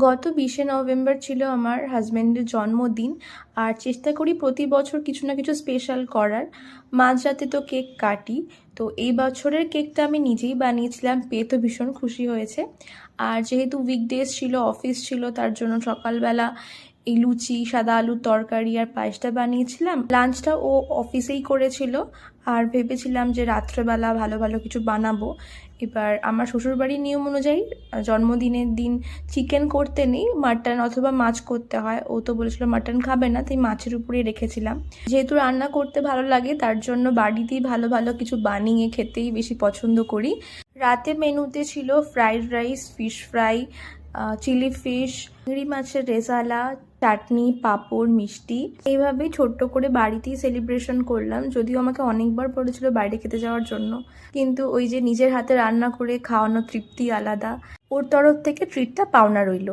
গত 20শে নভেম্বর ছিল আমার হাজব্যান্ডের জন্মদিন। আর চেষ্টা করি প্রতি বছর কিছু না কিছু স্পেশাল করার। মাঝরাতে তো কেক কাটি। তো এই বছরের কেকটা আমি নিজেই বানিয়েছিলাম, পেয়ে তো ভীষণ খুশি হয়েছে। আর যেহেতু উইকডেজ ছিল, অফিস ছিল, তার জন্য সকালবেলা এই লুচি, সাদা আলুর তরকারি আর পায়েসটা বানিয়েছিলাম। লাঞ্চটা ও অফিসেই করেছিল। আর ভেবেছিলাম যে রাত্রেবেলা ভালো ভালো কিছু বানাবো। এবার আমার শ্বশুরবাড়ির নিয়ম অনুযায়ী জন্মদিনের দিন চিকেন করতে নেই, মাটন অথবা মাছ করতে হয়। ও তো বলেছিল মাটন খাবে না, তাই মাছের উপরেই রেখেছিলাম। যেহেতু রান্না করতে ভালো লাগে, তার জন্য বাড়িতেই ভালো ভালো কিছু বানিয়ে খেতেই বেশি পছন্দ করি। রাতে মেনুতে ছিল fried rice, fish fry, chilli fish, চিংড়ি মাছের রেজালা, চাটনি, পাঁপড়, মিষ্টি। এইভাবেই ছোট্ট করে বাড়িতেই সেলিব্রেশন করলাম। যদিও আমাকে অনেকবার বলেছিল বাইরে খেতে যাওয়ার জন্য, কিন্তু ওই যে নিজের হাতে রান্না করে খাওয়ানোর তৃপ্তি আলাদা। ওর তরফ থেকে ট্রিটটা পাওনা রইল।